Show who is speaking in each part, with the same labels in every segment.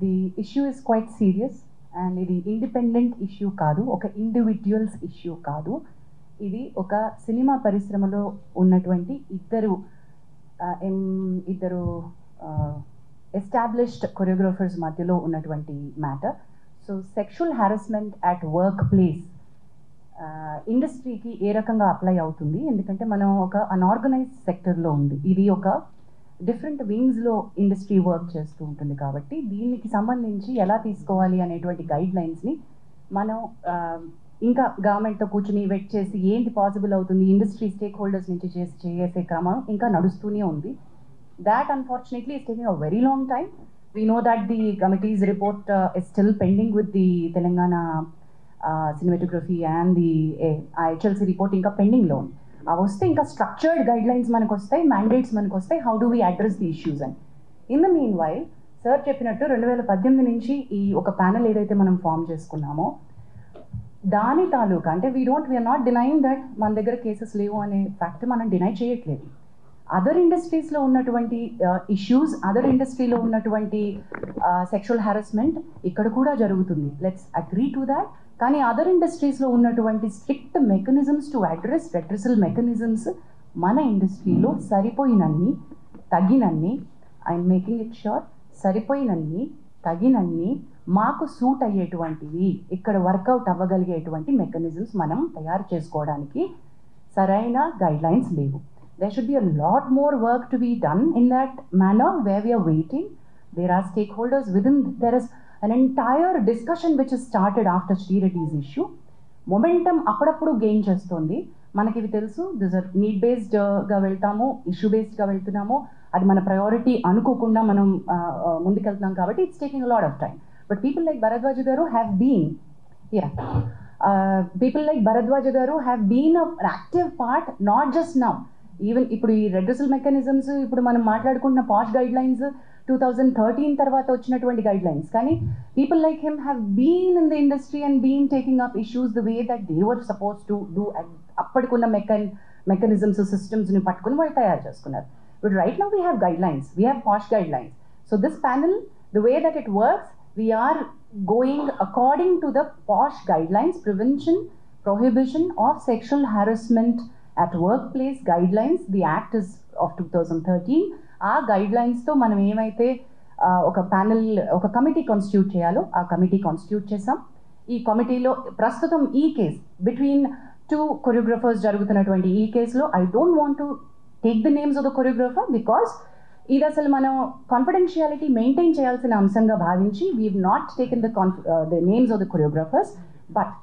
Speaker 1: The issue is quite serious and ఇది independent issue కాదు, ఒక ఇండివిజువల్స్ ఇష్యూ కాదు. ఇది ఒక సినిమా పరిశ్రమలో ఉన్నటువంటి ఇద్దరు ఎస్టాబ్లిష్డ్ కొరియోగ్రాఫర్స్ మధ్యలో ఉన్నటువంటి matter. So sexual harassment at work place ఇండస్ట్రీకి ఏ రకంగా అప్లై అవుతుంది, ఎందుకంటే మనం ఒక అన్ఆర్గనైజ్డ్ సెక్టర్లో ఉంది, ఇది ఒక డిఫరెంట్ వింగ్స్లో ఇండస్ట్రీ వర్క్ చేస్తూ ఉంటుంది. కాబట్టి దీనికి సంబంధించి ఎలా తీసుకోవాలి అనేటువంటి గైడ్ లైన్స్ని మనం ఇంకా గవర్నమెంట్తో కూర్చుని వెయిట్ చేసి ఏంటి పాసిబుల్ అవుతుంది, ఇండస్ట్రీ స్టేక్ హోల్డర్స్ నుంచి చేసే క్రమం ఇంకా నడుస్తూనే ఉంది. That unfortunately is taking a very long time. We know that the committee's report is still pending with the Telangana cinematography and the IHLC report ఇంకా పెండింగ్లో ఉంది. అవి వస్తే ఇంకా స్ట్రక్చర్డ్ గైడ్ లైన్స్ మనకు వస్తాయి, మ్యాండేట్స్ మనకు వస్తాయి, how do we address the issues అని. In the meanwhile sir చెప్పినట్టు 2018 నుంచి ఈ ఒక ప్యానెల్ ఏదైతే మనం ఫామ్ చేసుకున్నామో దాని తాలూకా అంటే వీఆర్ నాట్ డినైయింగ్ దట్ మన దగ్గర కేసెస్ లేవు అనే ఫ్యాక్ట్ మనం డినై చేయట్లేదు. అదర్ ఇండస్ట్రీస్లో ఉన్నటువంటి ఇష్యూస్, అదర్ ఇండస్ట్రీలో ఉన్నటువంటి సెక్షువల్ హారాస్మెంట్ ఇక్కడ కూడా జరుగుతుంది, లెట్స్ అగ్రీ టు దాట్. కానీ అదర్ ఇండస్ట్రీస్లో ఉన్నటువంటి strict mechanisms to address redressal mechanisms మన ఇండస్ట్రీలో సరిపోయినన్ని తగినన్ని, ఐఎమ్ మేకింగ్ ఇట్ షూర్, సరిపోయినన్ని తగినన్ని మాకు సూట్ అయ్యేటువంటివి ఇక్కడ వర్కౌట్ అవ్వగలిగేటువంటి మెకానిజమ్స్ మనం తయారు చేసుకోవడానికి సరైన గైడ్ లైన్స్ లేవు. There should be a lot more work to be done in that manner where we are waiting. There are stakeholders within, there is an entire discussion which has started after Sri Reddy's issue. Momentum అప్పుడప్పుడు gain చేస్తుంది. మనకి ఇవి తెలుసు, this are need బేస్డ్గా వెళ్తాము, issue బేస్డ్గా వెళ్తున్నాము, అది మన priority అనుకోకుండా మనం ముందుకెళ్తున్నాం కాబట్టి it's taking a lot of time. But people like Bharadwaj గారు have been have been an active part, not just now, even ఇప్పుడు ఈ రెడ్రెసల్ మెకానిజమ్స్, ఇప్పుడు మనం మాట్లాడుకుంటున్న పాష్ గైడ్ లైన్స్ 2013 తర్వాత వచ్చినటువంటి గైడ్ లైన్స్, కానీ people like him have been in the industry and been taking up issues the way that they were suppose to do. అప్పటికున్న mechanisms సిస్టమ్స్ని పట్టుకుని వాళ్ళు తయారు చేసుకున్నారు. But right now we have guidelines, we have POSH guidelines. So this panel, the way that it works, we are going according to the POSH guidelines, prevention, prohibition of sexual harassment at workplace guidelines. The act is of 2013. ఆ గైడ్లైన్స్తో మనం ఏమైతే ఒక panel, ఒక committee constitute చేయాలో ఆ committee constitute చేసాం. ఈ కమిటీలో ప్రస్తుతం ఈ కేస్ బిట్వీన్ 2 కొరియోగ్రాఫర్స్ జరుగుతున్నటువంటి ఈ కేసులో I don't want to take the names of the choreographer because ఇది అసలు మనం కాన్ఫిడెన్షియాలిటీ మెయింటైన్ చేయాల్సిన అంశంగా భావించి we have not taken the names of the choreographers. But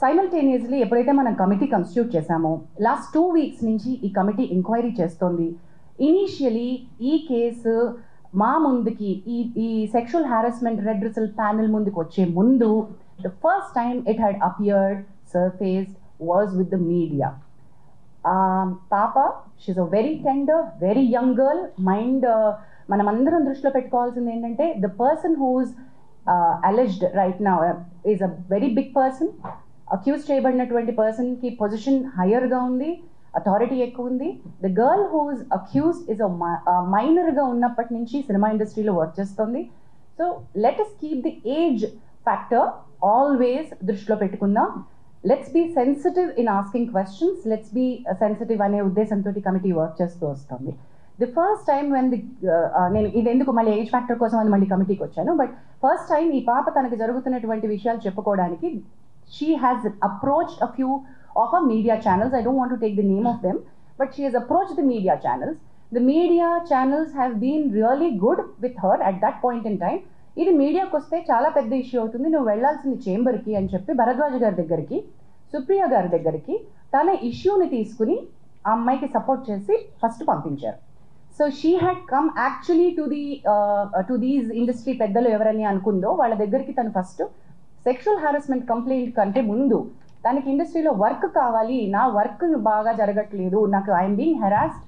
Speaker 1: simultaneously ఎప్పుడైతే మనం కమిటీ కాన్స్టిట్యూట్ చేశామో లాస్ట్ 2 వీక్స్ నుంచి ఈ కమిటీ ఎంక్వైరీ చేస్తోంది. ఇనీషియలీ ఈ కేసు మా ముందుకి ఈ సెక్షువల్ హారాస్మెంట్ రెడ్రెసల్ ప్యానెల్ ముందుకు వచ్చే ముందు the first time it had appeared surfaced was with the media. పాప, she's a very tender, very young girl mind. మనం అందరం దృష్టిలో పెట్టుకోవాల్సింది ఏంటంటే the person who's alleged right now is a very big person. Accuse చేయబడినటువంటి పర్సన్కి position హయ్యర్గా ఉంది, అథారిటీ ఎక్కువ ఉంది. The girl who's accuse is మైనర్గా ఉన్నప్పటి నుంచి సినిమా ఇండస్ట్రీలో వర్క్ చేస్తుంది. So let us keep the age factor always దృష్టిలో పెట్టుకుందాం. Let's be sensitive in asking questions, let's be sensitive అనే ఉద్దేశంతో కమిటీ వర్క్ చేస్తూ వస్తుంది. ది ఫస్ట్ టైం వెన్ నేను ఇది ఎందుకు మళ్ళీ ఏజ్ ఫ్యాక్టర్ కోసం అని మళ్ళీ కమిటీకి వచ్చాను, బట్ ఫస్ట్ టైం ఈ పాప తనకు జరుగుతున్నటువంటి విషయాలు చెప్పుకోవడానికి she has approached a few of her media channels. I don't want to take the name of them, but she has approached the media channels. The media channels have been really good with her at that point in time. ఇది మీడియాకి వస్తే చాలా పెద్ద issue అవుతుంది, నువ్వు వెళ్లాల్సింది చేంబర్కి అని చెప్పి భరద్వాజ్ గారి దగ్గరికి, సుప్రియ గారి దగ్గరికి తన ఇష్యూని తీసుకుని ఆ అమ్మాయికి సపోర్ట్ చేసి ఫస్ట్ పంపించారు. So she had come actually to these industry పెద్దలు ఎవరని అనుకుందో వాళ్ళ దగ్గరికి తను ఫస్ట్ సెక్షువల్ హారాస్మెంట్ కంప్లైంట్ కంటే ముందు తనకి ఇండస్ట్రీలో వర్క్ కావాలి, నా వర్క్ బాగా జరగట్లేదు, నాకు I'm being harassed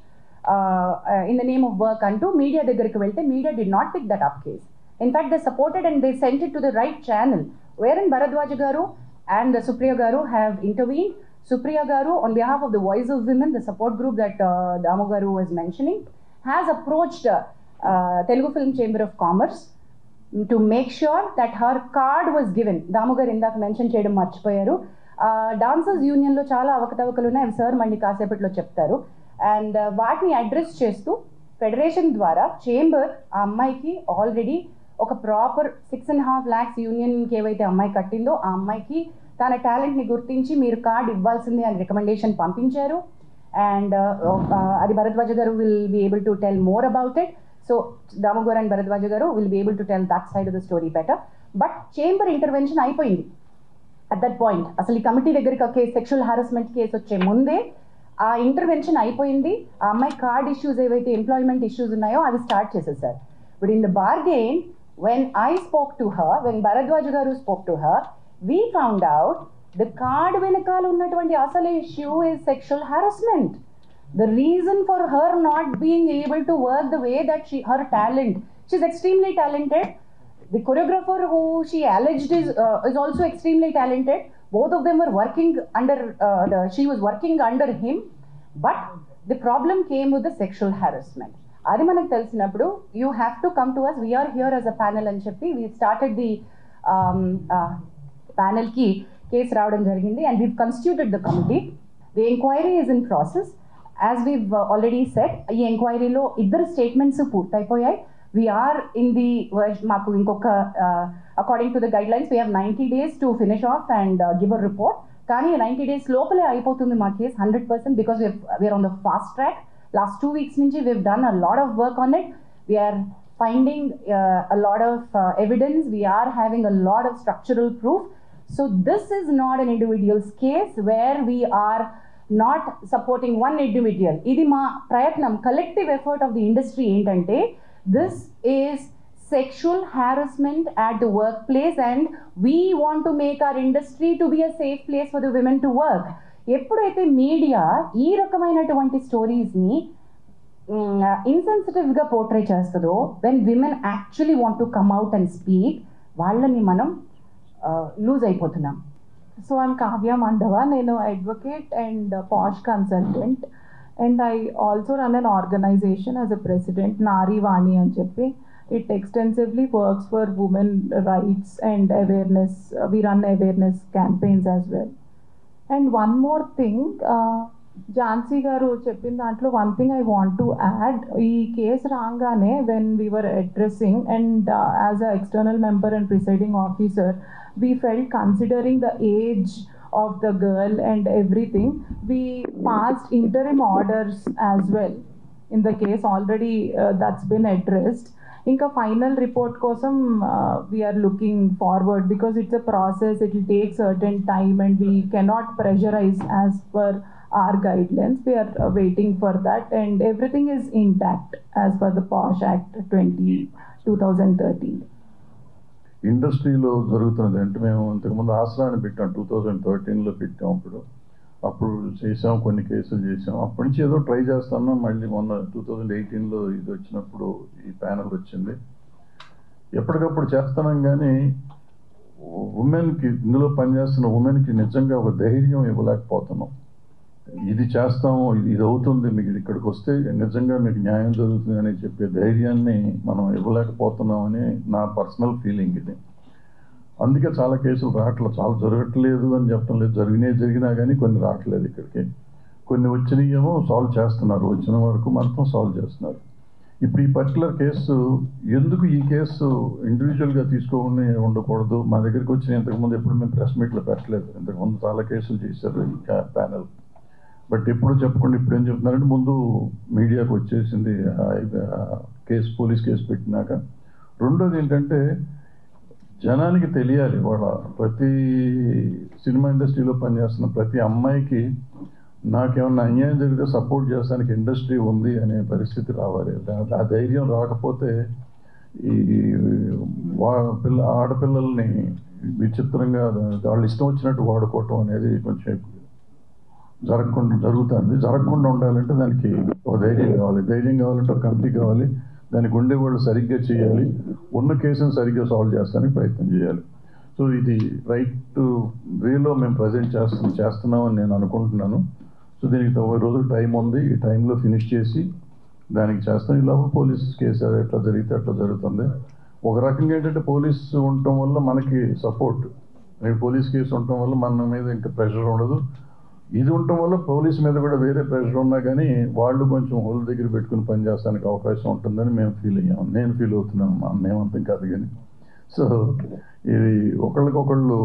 Speaker 1: in the name of work అంటూ మీడియా దగ్గరికి వెళ్తే media did not pick that up case. In fact, they supported and they sent it to the right channel, wherein Bharadwaj Garu and Supriya Garu have intervened. Supriya Garu, on behalf of the Voice of Women, the support group that Damu Garu was mentioning, has approached Telugu Film Chamber of Commerce to make sure that her card was given. Damu గారు ఇందాక mention చేయడం మర్చిపోయారు. Dancers యూనియన్లో చాలా అవకతవకలు ఉన్నాయి, అవి sir మళ్ళీ కాసేపట్లో చెప్తారు. అండ్ వాటిని అడ్రస్ చేస్తూ ఫెడరేషన్ ద్వారా చేంబర్ ఆ అమ్మాయికి ఆల్రెడీ ఒక ప్రాపర్ 6.5 lakhs యూనియన్కి ఏవైతే అమ్మాయి కట్టిందో ఆ అమ్మాయికి తన టాలెంట్ని గుర్తించి మీరు కార్డ్ ఇవ్వాల్సిందే అని రికమెండేషన్ పంపించారు. అండ్ అది భరద్వాజ గారు will be able to tell more about it. So Damu గారు అండ్ భరద్వాజ గారు will be able to tell that side of the story better. But chamber intervention అయిపోయింది అట్ దట్ పాయింట్. అసలు ఈ కమిటీ దగ్గరికి ఒక సెక్షువల్ హారాస్మెంట్ కేసు వచ్చే ముందే ఆ ఇంటర్వెన్షన్ అయిపోయింది. ఆ అమ్మాయి కార్డ్ ఇష్యూస్ ఏవైతే ఎంప్లాయ్మెంట్ ఇష్యూస్ ఉన్నాయో అవి స్టార్ట్ చేసేసారు. But in the bargain when I spoke to her, when Bharadwaj garu spoke to her, we found out the card venakal unnatuvanti asal issue is sexual harassment. The reason for her not being able to work the way that her talent, she's extremely talented. The choreographer who she alleged is also extremely talented. Both of them were working under she was working under him, but the problem came with the sexual harassment. అది మనకు తెలిసినప్పుడు you have to come to us, we're here as a panel అని చెప్పి we started the ప్యానెల్కి case రావడం జరిగింది. And we've constituted the committee. The enquiry is in process. As we've already said, ఈ ఎంక్వైరీలో 2 స్టేట్మెంట్స్ పూర్తయిపోయాయి. వీఆర్ ఇన్ ది మాకు ఇంకొక according to the guidelines we have 90 days to finish off and give a report. కానీ 90 days లోపలే అయిపోతుంది మా case 100%, because we're on the fast track. Last 2 weeks nunchi we've done a lot of work on it. We are finding a lot of evidence. We are having a lot of structural proof. So this is not an individual's case where we are not supporting one individual. Idi ma prayatnam, collective effort of the industry entante, this is sexual harassment at the workplace and we want to make our industry to be a safe place for the women to work. ఎప్పుడైతే media ఈ రకమైనటువంటి స్టోరీస్ని ఇన్సెన్సిటివ్గా portray చేస్తుందో, when women actually want to come out and speak, వాళ్ళని మనం lose అయిపోతున్నాం.
Speaker 2: So I'm Kavya Mandava. నేను advocate and POSH consultant and I also run an organisation as a president, Nari Vani అని చెప్పి. It extensively works for women rights and awareness. We run awareness campaigns as well. And one more thing, Jhansi garu cheppin dantlo one thing I want to add. Ee case rangane when we were addressing and as a external member and presiding officer, we felt considering the age of the girl and everything, we passed interim orders as well in the case. Already that's been addressed. ఇంకా final report కోసం we're looking forward because it's a process. It will take certain time and we cannot pressurise as per our guidelines. We are waiting for that and everything is intact as per the POSH Act 2013.
Speaker 3: ఇండస్ట్రీలో జరుగుతున్నది అంటే మేము ఇంతకుముందు ఆసరాన్ని పెట్టాం, 2013లో పెట్టాం. అప్పుడు చేసాం, కొన్ని కేసులు చేసాం. అప్పటి నుంచి ఏదో ట్రై చేస్తున్నాం. మళ్ళీ మొన్న 2018లో ఇది వచ్చినప్పుడు ఈ ప్యానల్ వచ్చింది. ఎప్పటికప్పుడు చేస్తున్నాం, కానీ ఉమెన్కి, ఇందులో పనిచేస్తున్న ఉమెన్కి నిజంగా ఒక ధైర్యం ఇవ్వలేకపోతున్నాం. ఇది చేస్తాము, ఇది అవుతుంది, మీకు ఇక్కడికి వస్తే నిజంగా మీకు న్యాయం జరుగుతుంది అని చెప్పే ధైర్యాన్ని మనం ఇవ్వలేకపోతున్నామని నా పర్సనల్ ఫీలింగ్ ఇది. అందుకే చాలా కేసులు రావట్లేదు, చాలా జరగట్లేదు అని చెప్పడం లేదు. జరిగినా కానీ కొన్ని రావట్లేదు ఇక్కడికి. కొన్ని వచ్చినాయేమో సాల్వ్ చేస్తున్నారు, వచ్చిన వరకు మాత్రం సాల్వ్ చేస్తున్నారు. ఇప్పుడు ఈ పర్టికులర్ కేసు ఎందుకు, ఈ కేసు ఇండివిజువల్గా తీసుకోకుండా ఉండకూడదు. మా దగ్గరికి వచ్చిన ఇంతకుముందు ఎప్పుడు మేము ప్రెస్ మీట్లో పెట్టలేదు. ఇంతకుముందు చాలా కేసులు చేశారు ఈ ప్యానల్. బట్ ఎప్పుడు చెప్పకుండా ఇప్పుడు ఏం చెప్తున్నారంటే, ముందు మీడియాకు వచ్చేసింది కేసు, పోలీస్ కేసు పెట్టినాక. రెండోది ఏంటంటే, జనానికి తెలియాలి, వాళ్ళ ప్రతి సినిమా ఇండస్ట్రీలో పనిచేస్తున్న ప్రతి అమ్మాయికి నాకేమన్నా అన్యాయం జరిగితే సపోర్ట్ చేస్తానికి ఇండస్ట్రీ ఉంది అనే పరిస్థితి రావాలి. ఆ ధైర్యం రాకపోతే ఈ ఆడపిల్లల్ని విచిత్రంగా వాళ్ళు ఇష్టం వచ్చినట్టు వాడుకోవటం అనేది కొంచెం జరగకుండా ఉండాలంటే దానికి ఒక ధైర్యం కావాలి. ధైర్యం కావాలంటే ఒక కమిటీ కావాలి. దానికి ఉండేవాళ్ళు సరిగ్గా చేయాలి, ఉన్న కేసును సరిగ్గా సాల్వ్ చేస్తానికి ప్రయత్నం చేయాలి. సో ఇది రైట్ వేలో మేము ప్రజెంట్ చేస్తున్నామని నేను అనుకుంటున్నాను. సో దీనికి 90 రోజులు టైం ఉంది. ఈ టైంలో ఫినిష్ చేసి దానికి చేస్తాం. ఇలా పోలీస్ కేసు ఎట్లా జరిగితే అట్లా జరుగుతుంది. ఒక రకంగా ఏంటంటే పోలీస్ ఉండటం వల్ల మనకి సపోర్ట్, పోలీస్ కేసు ఉండటం వల్ల మన మీద ఇంకా ప్రెషర్ ఉండదు. ఇది ఉండటం వల్ల పోలీస్ మీద కూడా వేరే ప్రెషర్ ఉన్నా కానీ వాళ్ళు కొంచెం హోల్ దగ్గర పెట్టుకుని పనిచేస్తానికి అవకాశం ఉంటుందని మేము ఫీల్ అయ్యాము. నేను ఫీల్ అవుతున్నాను, మేమంతం కాదు కానీ. సో ఇది ఒకళ్ళకొకళ్ళు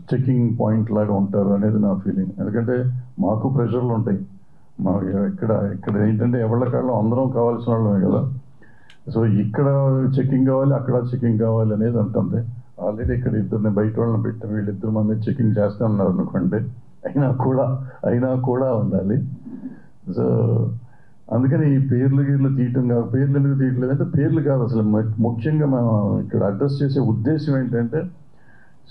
Speaker 3: చెకింగ్ పాయింట్ లాగా ఉంటారు అనేది నా ఫీలింగ్. ఎందుకంటే మాకు ప్రెషర్లు ఉంటాయి. మాకు ఇక్కడ ఏంటంటే ఎవరికాళ్ళు అందరం కావాల్సిన వాళ్ళమే కదా. సో ఇక్కడ చెకింగ్ కావాలి, అక్కడ చెకింగ్ కావాలి అనేది ఉంటుంది. ఆల్రెడీ ఇక్కడ ఇద్దరిని బయట వాళ్ళని పెట్టి వీళ్ళిద్దరు మా మీద చెకింగ్ చేస్తూ ఉన్నారు అనుకోండి, అయినా కూడా ఉండాలి. సో అందుకని ఈ పేర్లు తీయటం కాదు. పేర్లు ఎందుకు తీయట్లేదు అంటే పేర్లు కాదు, అసలు ముఖ్యంగా మేము ఇక్కడ అడ్రస్ చేసే ఉద్దేశం ఏంటంటే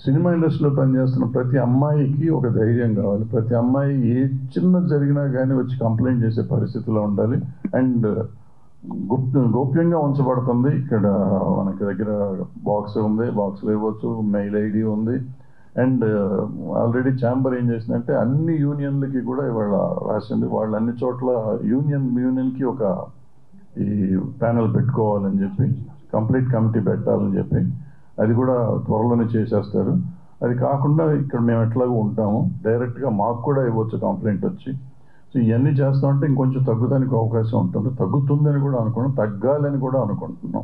Speaker 3: సినిమా ఇండస్ట్రీలో పనిచేస్తున్న ప్రతి అమ్మాయికి ఒక ధైర్యం కావాలి. ప్రతి అమ్మాయి ఏ చిన్న జరిగినా కానీ వచ్చి కంప్లైంట్ చేసే పరిస్థితిలో ఉండాలి. అండ్ గోప్యంగా ఉంచబడుతుంది. ఇక్కడ మనకి దగ్గర బాక్స్ ఉంది, బాక్స్లో ఇవ్వచ్చు, మెయిల్ ఐడి ఉంది. అండ్ ఆల్రెడీ ఛాంబర్ ఏం చేసిందంటే అన్ని యూనియన్లకి కూడా ఇవాళ రాసింది, వాళ్ళు అన్ని చోట్ల యూనియన్కి ఒక ఈ ప్యానెల్ పెట్టుకోవాలని చెప్పి, కంప్లీట్ కమిటీ పెట్టాలని చెప్పి, అది కూడా త్వరలోనే చేసేస్తారు. అది కాకుండా ఇక్కడ మేము ఎట్లాగో ఉంటాము, డైరెక్ట్గా మాకు కూడా ఇవ్వచ్చు కంప్లైంట్ వచ్చి. సో ఇవన్నీ చేస్తామంటే ఇంకొంచెం తగ్గుతానికి అవకాశం ఉంటుంది. తగ్గుతుందని కూడా అనుకున్నాం, తగ్గాలని కూడా అనుకుంటున్నాం.